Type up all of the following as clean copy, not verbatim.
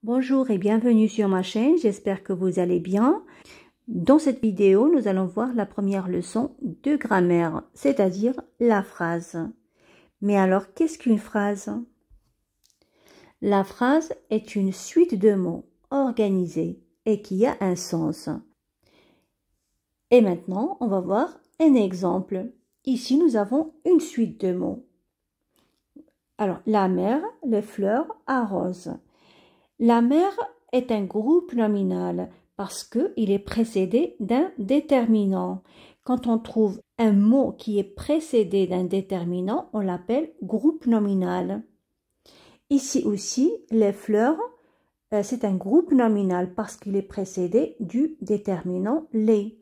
Bonjour et bienvenue sur ma chaîne, j'espère que vous allez bien. Dans cette vidéo, nous allons voir la première leçon de grammaire, c'est-à-dire la phrase. Mais alors, qu'est-ce qu'une phrase? La phrase est une suite de mots organisés et qui a un sens. Et maintenant, on va voir un exemple. Ici, nous avons une suite de mots. Alors, la mer, les fleurs arrosent. La mer est un groupe nominal parce qu'il est précédé d'un déterminant. Quand on trouve un mot qui est précédé d'un déterminant, on l'appelle groupe nominal. Ici aussi, les fleurs, c'est un groupe nominal parce qu'il est précédé du déterminant les.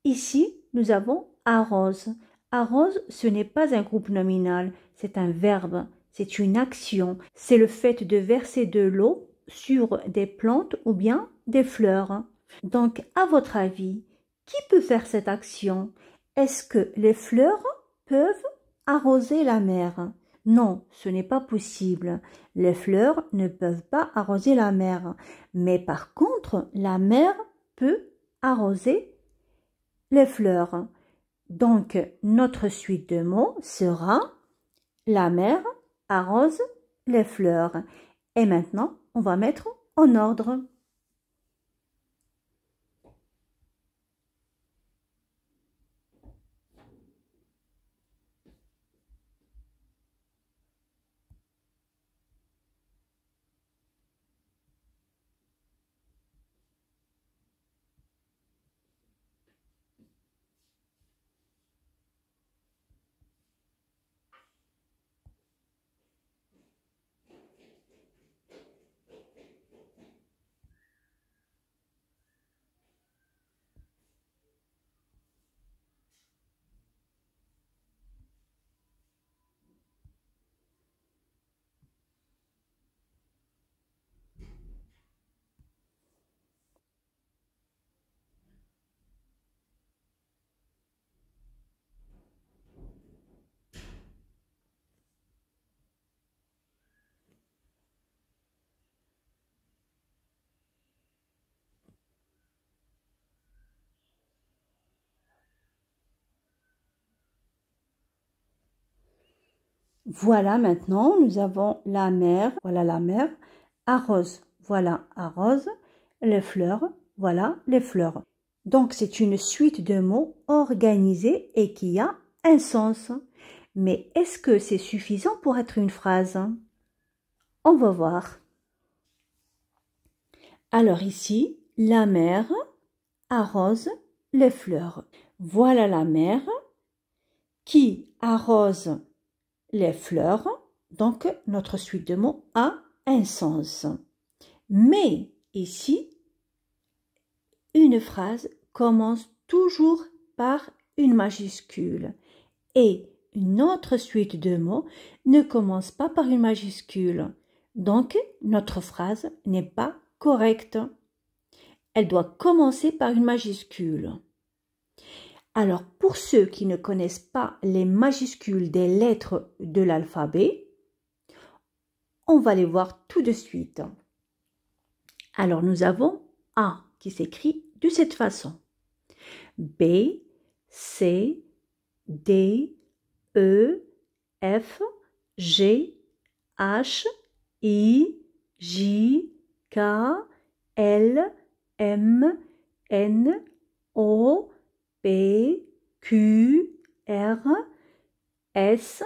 Ici, nous avons arrose. Arrose, ce n'est pas un groupe nominal, c'est un verbe, c'est une action. C'est le fait de verser de l'eau sur des plantes ou bien des fleurs. Donc, à votre avis, qui peut faire cette action? Est-ce que les fleurs peuvent arroser la mer? Non, ce n'est pas possible. Les fleurs ne peuvent pas arroser la mer. Mais par contre, la mer peut arroser les fleurs. Donc, notre suite de mots sera la mer arrose les fleurs. Et maintenant, on va mettre en ordre. Voilà, maintenant, nous avons la mer, voilà la mer, arrose, voilà arrose, les fleurs, voilà les fleurs. Donc, c'est une suite de mots organisés et qui a un sens. Mais est-ce que c'est suffisant pour être une phrase? On va voir. Alors ici, la mer arrose les fleurs. Voilà la mer qui arrose les fleurs, donc notre suite de mots a un sens. Mais ici, une phrase commence toujours par une majuscule et une autre suite de mots ne commence pas par une majuscule. Donc, notre phrase n'est pas correcte. Elle doit commencer par une majuscule. Alors, pour ceux qui ne connaissent pas les majuscules des lettres de l'alphabet, on va les voir tout de suite. Alors, nous avons A qui s'écrit de cette façon. B, C, D, E, F, G, H, I, J, K, L, M, N, O, P, Q, R, S,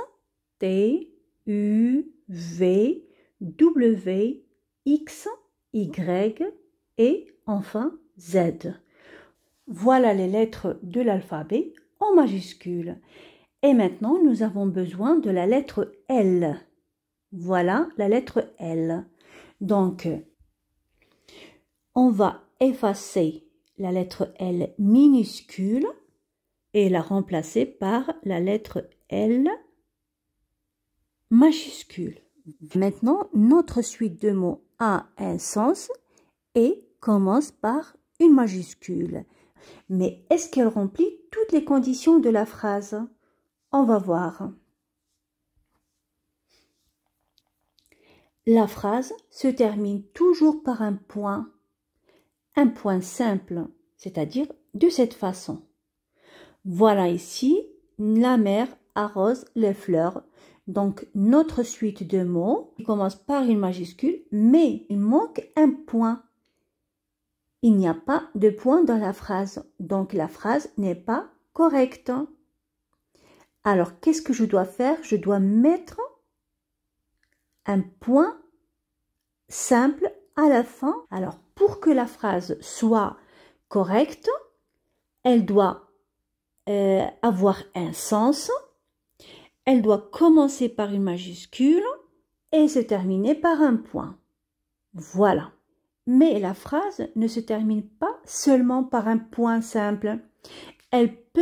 T, U, V, W, X, Y et enfin Z. Voilà les lettres de l'alphabet en majuscules. Et maintenant, nous avons besoin de la lettre L. Voilà la lettre L. Donc, on va effacer la lettre L minuscule et la remplacer par la lettre L majuscule. Maintenant, notre suite de mots a un sens et commence par une majuscule. Mais est-ce qu'elle remplit toutes les conditions de la phrase? On va voir. La phrase se termine toujours par un point simple, c'est-à-dire de cette façon. Voilà ici, la mère arrose les fleurs. Donc, notre suite de mots qui commence par une majuscule, mais il manque un point. Il n'y a pas de point dans la phrase, donc la phrase n'est pas correcte. Alors, qu'est-ce que je dois faire? Je dois mettre un point simple à la fin. Alors, pour que la phrase soit correcte, elle doit avoir un sens, elle doit commencer par une majuscule et se terminer par un point. Voilà. Mais la phrase ne se termine pas seulement par un point simple. Elle peut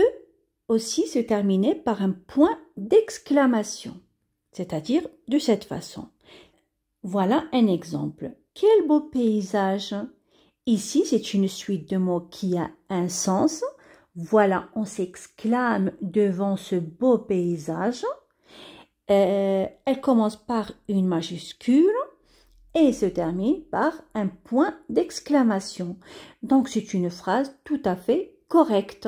aussi se terminer par un point d'exclamation, c'est-à-dire de cette façon. Voilà un exemple. Quel beau paysage! Ici, c'est une suite de mots qui a un sens. Voilà, on s'exclame devant ce beau paysage. Elle commence par une majuscule et se termine par un point d'exclamation. Donc, c'est une phrase tout à fait correcte.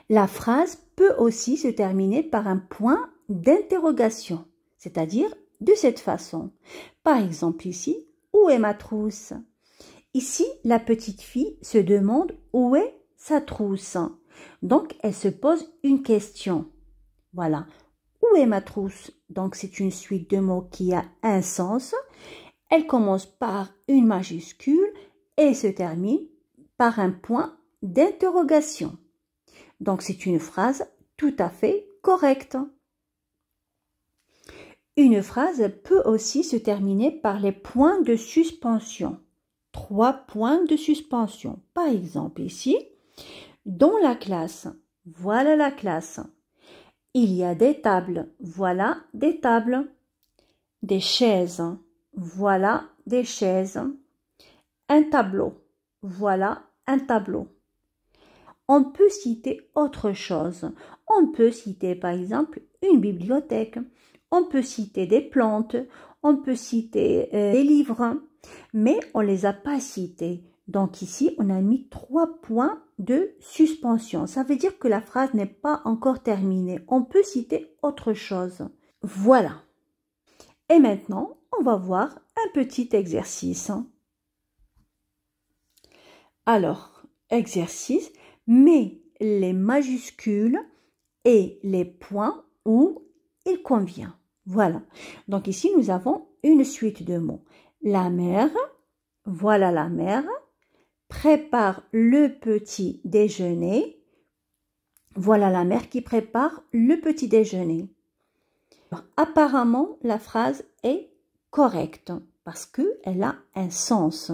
La phrase peut aussi se terminer par un point d'interrogation, c'est-à-dire de cette façon. Par exemple ici, où est ma trousse? Ici, la petite fille se demande où est sa trousse. Donc, elle se pose une question. Voilà. Où est ma trousse? Donc, c'est une suite de mots qui a un sens. Elle commence par une majuscule et se termine par un point d'interrogation. Donc, c'est une phrase tout à fait correcte. Une phrase peut aussi se terminer par les points de suspension. 3 points de suspension. Par exemple, ici, dans la classe, voilà la classe. Il y a des tables, voilà des tables. Des chaises, voilà des chaises. Un tableau, voilà un tableau. On peut citer autre chose. On peut citer par exemple une bibliothèque. On peut citer des plantes. On peut citer des livres. Mais on ne les a pas cités. Donc ici, on a mis 3 points de suspension. Ça veut dire que la phrase n'est pas encore terminée. On peut citer autre chose. Voilà. Et maintenant, on va voir un petit exercice. Alors, exercice, mets les majuscules et les points où il convient. Voilà. Donc ici, nous avons une suite de mots. La mère, voilà la mère, prépare le petit déjeuner. Voilà la mère qui prépare le petit déjeuner. Alors, apparemment, la phrase est correcte parce qu'elle a un sens.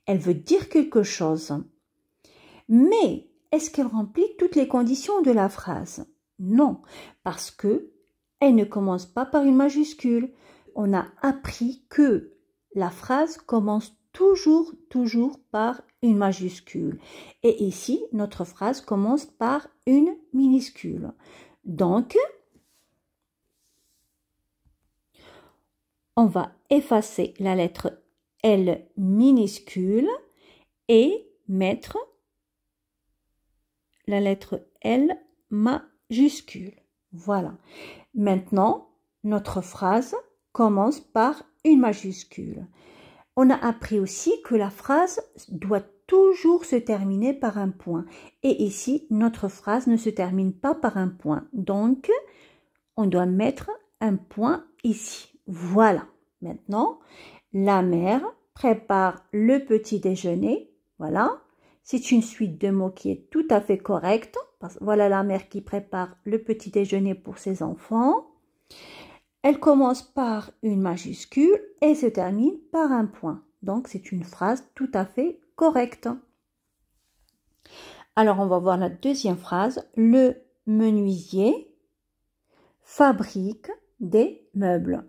Elle veut dire quelque chose. Mais est-ce qu'elle remplit toutes les conditions de la phrase? Non, parce que elle ne commence pas par une majuscule. On a appris que la phrase commence toujours par une majuscule. Et ici, notre phrase commence par une minuscule. Donc, on va effacer la lettre L minuscule et mettre la lettre L majuscule. Voilà. Maintenant, notre phrase commence par une majuscule. On a appris aussi que la phrase doit toujours se terminer par un point. Et ici, notre phrase ne se termine pas par un point. Donc, on doit mettre un point ici. Voilà. Maintenant, la mère prépare le petit déjeuner. Voilà. C'est une suite de mots qui est tout à fait correcte. Voilà la mère qui prépare le petit déjeuner pour ses enfants. Elle commence par une majuscule et se termine par un point. Donc, c'est une phrase tout à fait correcte. Alors, on va voir la deuxième phrase. Le menuisier fabrique des meubles.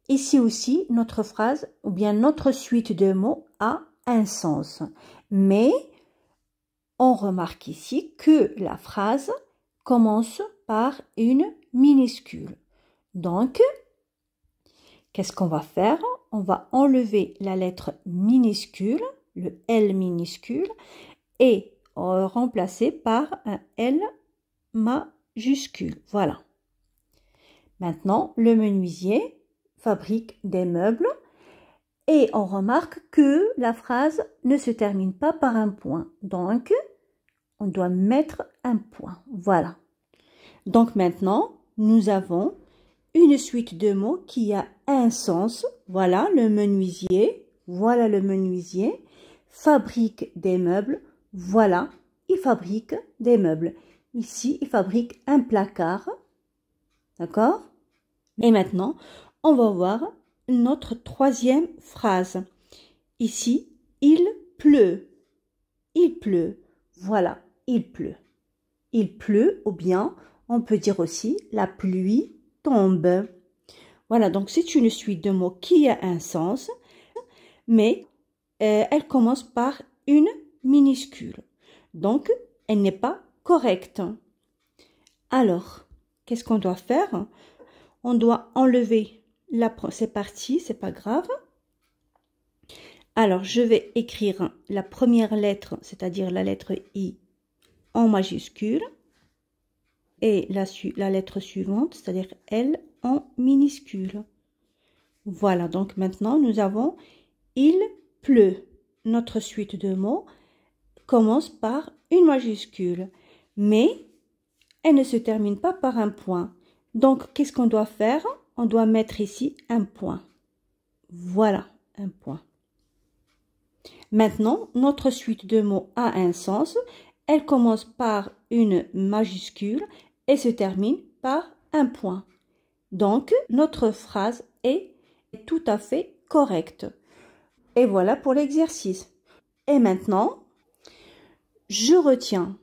Ici aussi, notre phrase ou bien notre suite de mots a un sens. Mais on remarque ici que la phrase commence par une minuscule. Donc, Qu'est-ce qu'on va faire? On va enlever la lettre minuscule, le L minuscule, et remplacer par un L majuscule. Voilà. Maintenant, le menuisier fabrique des meubles et on remarque que la phrase ne se termine pas par un point. Donc, on doit mettre un point. Voilà. Donc maintenant, nous avons une suite de mots qui a un sens. Voilà le menuisier. Voilà le menuisier. Fabrique des meubles. Voilà, il fabrique des meubles. Ici, il fabrique un placard. D'accord? Et maintenant, on va voir notre troisième phrase. Ici, il pleut. Il pleut. Voilà, il pleut. Il pleut ou bien on peut dire aussi la pluie tombe. Voilà, donc c'est une suite de mots qui a un sens, mais elle commence par une minuscule. Donc, elle n'est pas correcte. Alors, qu'est-ce qu'on doit faire? On doit enlever c'est parti, c'est pas grave. Alors, je vais écrire la première lettre, c'est-à-dire la lettre I en majuscule. Et la lettre suivante, c'est-à-dire L en minuscule. Voilà, donc maintenant nous avons il pleut. Notre suite de mots commence par une majuscule, mais elle ne se termine pas par un point. Donc, qu'est-ce qu'on doit faire? On doit mettre ici un point. Voilà, un point. Maintenant, notre suite de mots a un sens. Elle commence par une majuscule et se termine par un point. Donc, notre phrase est tout à fait correcte. Et voilà pour l'exercice. Et maintenant, je retiens.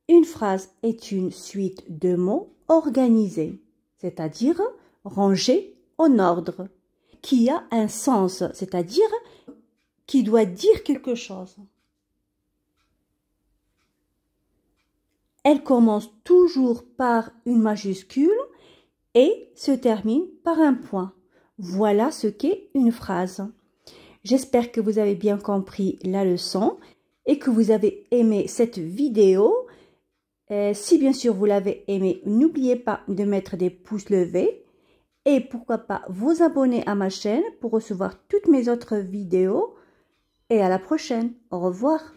Une phrase est une suite de mots organisés, c'est-à-dire rangés en ordre, qui a un sens, c'est-à-dire qui doit dire quelque chose. Elle commence toujours par une majuscule et se termine par un point. Voilà ce qu'est une phrase. J'espère que vous avez bien compris la leçon et que vous avez aimé cette vidéo. Si bien sûr vous l'avez aimé, n'oubliez pas de mettre des pouces levés et pourquoi pas vous abonner à ma chaîne pour recevoir toutes mes autres vidéos. Et à la prochaine. Au revoir.